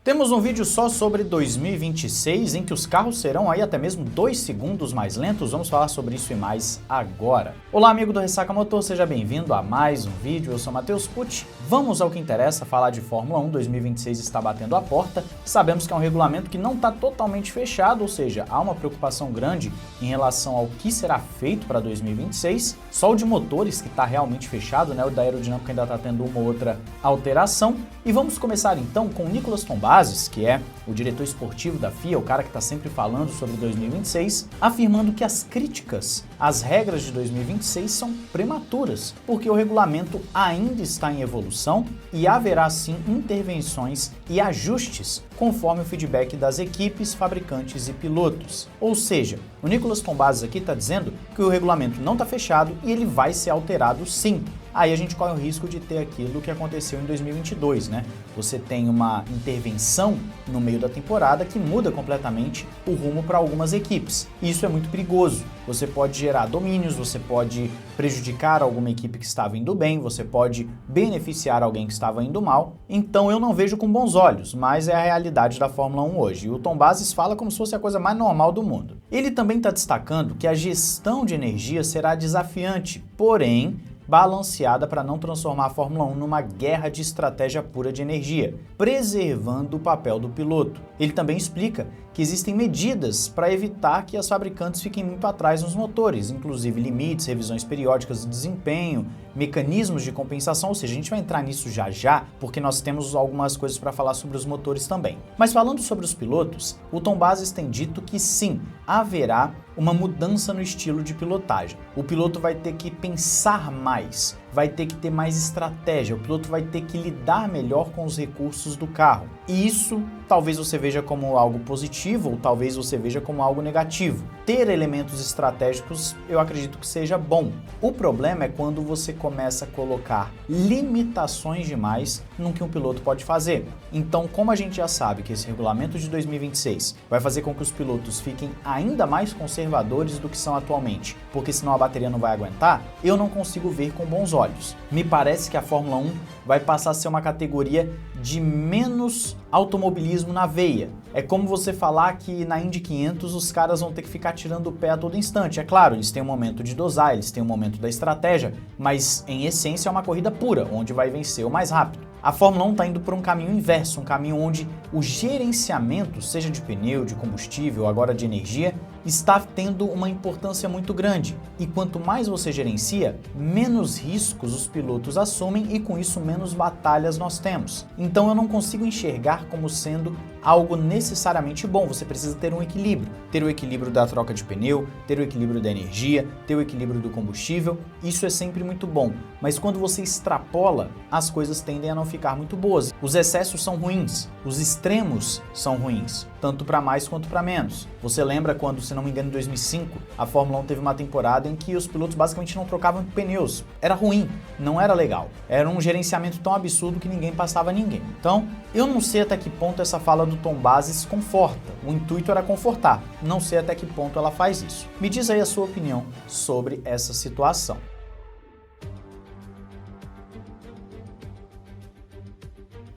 Temos um vídeo só sobre 2026, em que os carros serão aí até mesmo 2 segundos mais lentos. Vamos falar sobre isso e mais agora. Olá, amigo do Ressaca Motor, seja bem-vindo a mais um vídeo. Eu sou Matheus Pucci. Vamos ao que interessa, falar de Fórmula 1. 2026 está batendo a porta. Sabemos que é um regulamento que não está totalmente fechado, ou seja, há uma preocupação grande em relação ao que será feito para 2026. Só o de motores que está realmente fechado, né? O da aerodinâmica ainda está tendo uma outra alteração. E vamos começar então com o Nicolas Tombazis, que é o diretor esportivo da FIA, o cara que está sempre falando sobre 2026, afirmando que as críticas às regras de 2026 são prematuras, porque o regulamento ainda está em evolução e haverá sim intervenções e ajustes conforme o feedback das equipes, fabricantes e pilotos. Ou seja, o Nicolas Tombazis aqui está dizendo que o regulamento não está fechado e ele vai ser alterado sim. Aí a gente corre o risco de ter aquilo que aconteceu em 2022, né? Você tem uma intervenção no meio da temporada que muda completamente o rumo para algumas equipes. E isso é muito perigoso. Você pode gerar domínios, você pode prejudicar alguma equipe que estava indo bem, você pode beneficiar alguém que estava indo mal. Então eu não vejo com bons olhos, mas é a realidade da Fórmula 1 hoje. E o Tombazis fala como se fosse a coisa mais normal do mundo. Ele também está destacando que a gestão de energia será desafiante, porém balanceada para não transformar a Fórmula 1 numa guerra de estratégia pura de energia, preservando o papel do piloto. Ele também explica que existem medidas para evitar que as fabricantes fiquem muito atrás nos motores, inclusive limites, revisões periódicas de desempenho, mecanismos de compensação, ou seja, a gente vai entrar nisso já, porque nós temos algumas coisas para falar sobre os motores também. Mas falando sobre os pilotos, o Tombazis tem dito que sim, haverá uma mudança no estilo de pilotagem. O piloto vai ter que pensar mais, vai ter que ter mais estratégia, o piloto vai ter que lidar melhor com os recursos do carro. E isso talvez você veja como algo positivo ou talvez você veja como algo negativo. Ter elementos estratégicos eu acredito que seja bom. O problema é quando você começa a colocar limitações demais no que um piloto pode fazer. Então, como a gente já sabe que esse regulamento de 2026 vai fazer com que os pilotos fiquem ainda mais conservadores do que são atualmente, porque senão a bateria não vai aguentar, eu não consigo ver com bons olhos. Me parece que a Fórmula 1 vai passar a ser uma categoria de menos automobilismo na veia. É como você falar que na Indy 500 os caras vão ter que ficar tirando o pé a todo instante. É claro, eles têm um momento de dosar, eles têm um momento da estratégia, mas em essência é uma corrida pura, onde vai vencer o mais rápido. A Fórmula 1 está indo por um caminho inverso, um caminho onde o gerenciamento, seja de pneu, de combustível, agora de energia, está tendo uma importância muito grande. E quanto mais você gerencia, menos riscos os pilotos assumem e com isso menos batalhas nós temos. Então eu não consigo enxergar como sendo algo necessariamente bom. Você precisa ter um equilíbrio. Ter o equilíbrio da troca de pneu, ter o equilíbrio da energia, ter o equilíbrio do combustível. Isso é sempre muito bom. Mas quando você extrapola, as coisas tendem a não ficar muito boas. Os excessos são ruins, os extremos são ruins, tanto para mais quanto para menos. Você lembra quando, se não me engano, em 2005, a Fórmula 1 teve uma temporada em que os pilotos basicamente não trocavam pneus. Era ruim, não era legal. Era um gerenciamento tão absurdo que ninguém passava ninguém. Então, eu não sei até que ponto essa fala do Tombazis conforta. O intuito era confortar. Não sei até que ponto ela faz isso. Me diz aí a sua opinião sobre essa situação.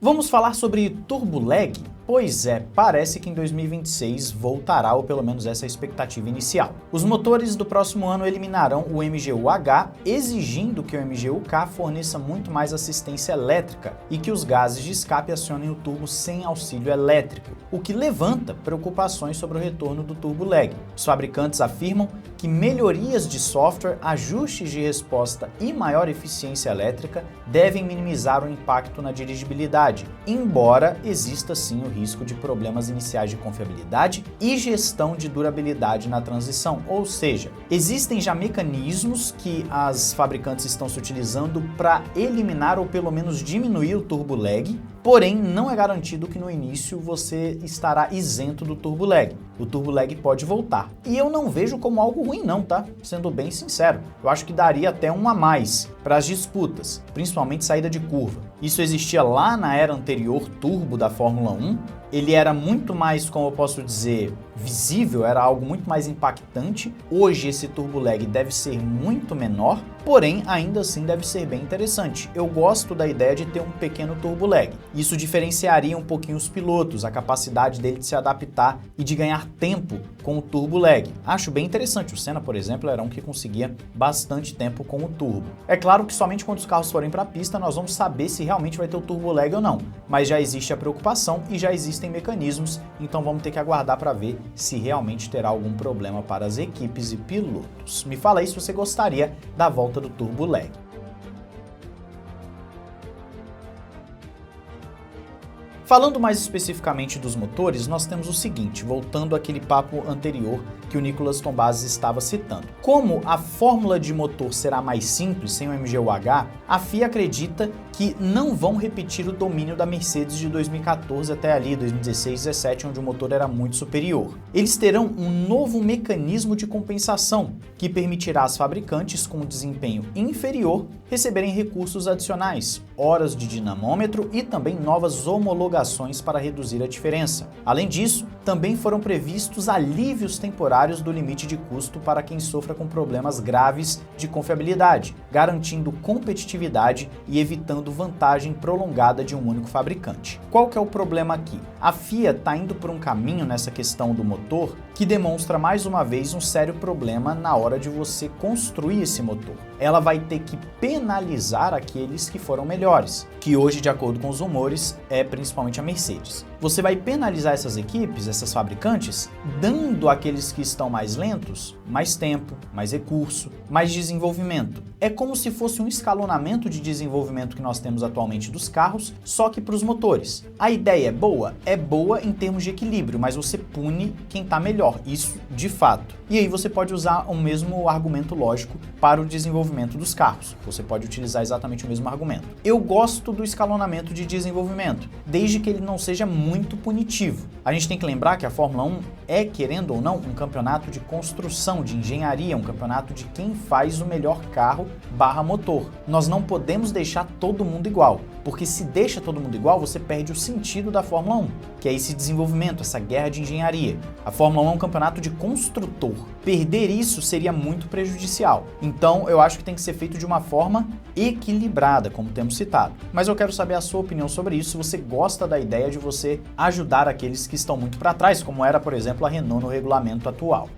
Vamos falar sobre turbo lag? Pois é, parece que em 2026 voltará, ou pelo menos essa é a expectativa inicial. Os motores do próximo ano eliminarão o MGU-H, exigindo que o MGU-K forneça muito mais assistência elétrica e que os gases de escape acionem o turbo sem auxílio elétrico, o que levanta preocupações sobre o retorno do turbo lag. Os fabricantes afirmam que melhorias de software, ajustes de resposta e maior eficiência elétrica devem minimizar o impacto na dirigibilidade, embora exista sim o risco de problemas iniciais de confiabilidade e gestão de durabilidade na transição, ou seja, existem já mecanismos que as fabricantes estão se utilizando para eliminar ou pelo menos diminuir o turbo lag, porém não é garantido que no início você estará isento do turbo lag. O turbo lag pode voltar. E eu não vejo como algo ruim não, tá? Sendo bem sincero. Eu acho que daria até um a mais para as disputas, principalmente saída de curva. Isso existia lá na era anterior turbo da Fórmula 1 ele era muito mais, como eu posso dizer, visível, era algo muito mais impactante. Hoje esse turbo lag deve ser muito menor, porém ainda assim deve ser bem interessante. Eu gosto da ideia de ter um pequeno turbo lag. Isso diferenciaria um pouquinho os pilotos, a capacidade dele de se adaptar e de ganhar tempo com o turbo lag. Acho bem interessante. O Senna, por exemplo, era um que conseguia bastante tempo com o turbo. É claro que somente quando os carros forem para a pista nós vamos saber se realmente vai ter o turbo lag ou não, mas já existe a preocupação e já existem mecanismos, então vamos ter que aguardar para ver se realmente terá algum problema para as equipes e pilotos. Me fala aí se você gostaria da volta do turbo lag. Falando mais especificamente dos motores, nós temos o seguinte, voltando àquele papo anterior que o Nicolas Tombazis estava citando. Como a fórmula de motor será mais simples, sem o MGU-H, a FIA acredita que não vão repetir o domínio da Mercedes de 2014 até ali, 2016, 2017, onde o motor era muito superior. Eles terão um novo mecanismo de compensação, que permitirá às fabricantes com desempenho inferior receberem recursos adicionais, horas de dinamômetro e também novas homologações para reduzir a diferença. Além disso, também foram previstos alívios temporários do limite de custo para quem sofra com problemas graves de confiabilidade, garantindo competitividade e evitando vantagem prolongada de um único fabricante. Qual que é o problema aqui? A FIA está indo por um caminho nessa questão do motor que demonstra mais uma vez um sério problema na hora de você construir esse motor. Ela vai ter que penalizar aqueles que foram melhores, que hoje, de acordo com os rumores, é principalmente a Mercedes. Você vai penalizar essas equipes, essas fabricantes, dando àqueles que estão mais lentos mais tempo, mais recurso, mais desenvolvimento. É como se fosse um escalonamento de desenvolvimento que nós temos atualmente dos carros, só que para os motores. A ideia é boa? É boa em termos de equilíbrio, mas você pune quem está melhor, isso de fato. E aí você pode usar o mesmo argumento lógico para o desenvolvimento dos carros. Você pode utilizar exatamente o mesmo argumento. Eu gosto do escalonamento de desenvolvimento, desde que ele não seja muito punitivo. A gente tem que lembrar que a Fórmula 1 é, querendo ou não, um campeonato de construção, de engenharia, um campeonato de quem faz o melhor carro barra motor. Nós não podemos deixar todo mundo igual, porque se deixa todo mundo igual, você perde o sentido da Fórmula 1, que é esse desenvolvimento, essa guerra de engenharia. A Fórmula 1 é um campeonato de construtor. Perder isso seria muito prejudicial. Então, eu acho que tem que ser feito de uma forma equilibrada, como temos citado. Mas eu quero saber a sua opinião sobre isso, se você gosta da ideia de você ajudar aqueles que estão muito para trás, como era, por exemplo, a Renault no regulamento atual.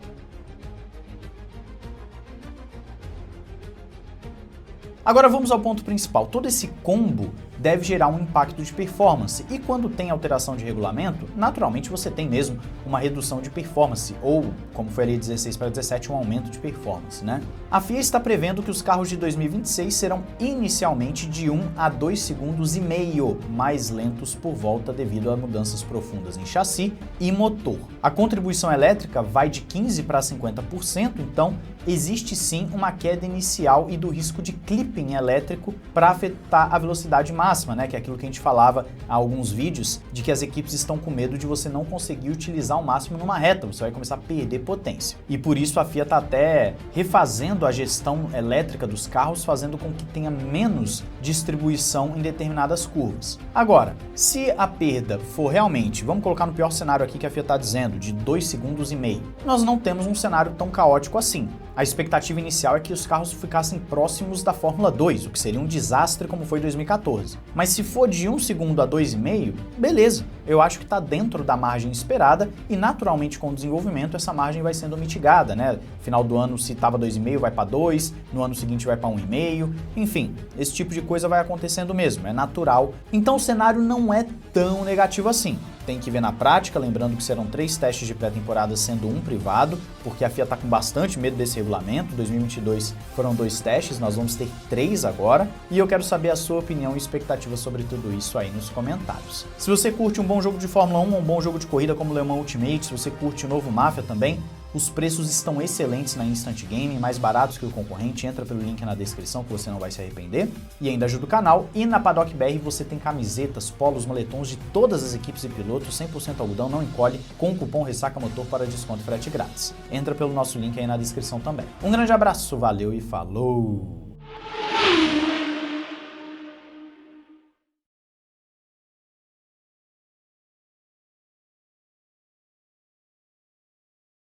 Agora vamos ao ponto principal. Todo esse combo deve gerar um impacto de performance, e quando tem alteração de regulamento, naturalmente você tem mesmo uma redução de performance, ou, como foi ali 16 para 17, um aumento de performance, né? A FIA está prevendo que os carros de 2026 serão inicialmente de 1 a 2 segundos e meio mais lentos por volta devido a mudanças profundas em chassi e motor. A contribuição elétrica vai de 15% para 50%, então existe sim uma queda inicial e do risco de clipping elétrico para afetar a velocidade máxima, né? Que é aquilo que a gente falava há alguns vídeos, de que as equipes estão com medo de você não conseguir utilizar o máximo numa reta, você vai começar a perder potência. E por isso a FIA está até refazendo a gestão elétrica dos carros, fazendo com que tenha menos distribuição em determinadas curvas. Agora, se a perda for realmente, vamos colocar no pior cenário aqui que a FIA está dizendo, de 2 segundos e meio, nós não temos um cenário tão caótico assim. A expectativa inicial é que os carros ficassem próximos da Fórmula 2, o que seria um desastre como foi em 2014. Mas se for de 1 segundo a 2,5, beleza, eu acho que está dentro da margem esperada e naturalmente com o desenvolvimento essa margem vai sendo mitigada, né? Final do ano, se estava 2,5 vai para 2, no ano seguinte vai para 1,5, enfim, esse tipo de coisa vai acontecendo mesmo, é natural. Então o cenário não é tão negativo assim. Tem que ver na prática, lembrando que serão 3 testes de pré-temporada, sendo um privado, porque a FIA está com bastante medo desse regulamento. 2022 foram 2 testes, nós vamos ter 3 agora, e eu quero saber a sua opinião e expectativa sobre tudo isso aí nos comentários. Se você curte um bom jogo de Fórmula 1, um bom jogo de corrida como o Le Mans Ultimate, se você curte o novo Mafia também, os preços estão excelentes na Instant Game, mais baratos que o concorrente, entra pelo link na descrição que você não vai se arrepender. E ainda ajuda o canal. E na Paddock BR você tem camisetas, polos, moletons de todas as equipes e pilotos, 100% algodão, não encolhe, com o cupom RESSACAMOTOR para desconto e frete grátis. Entra pelo nosso link aí na descrição também. Um grande abraço, valeu e falou!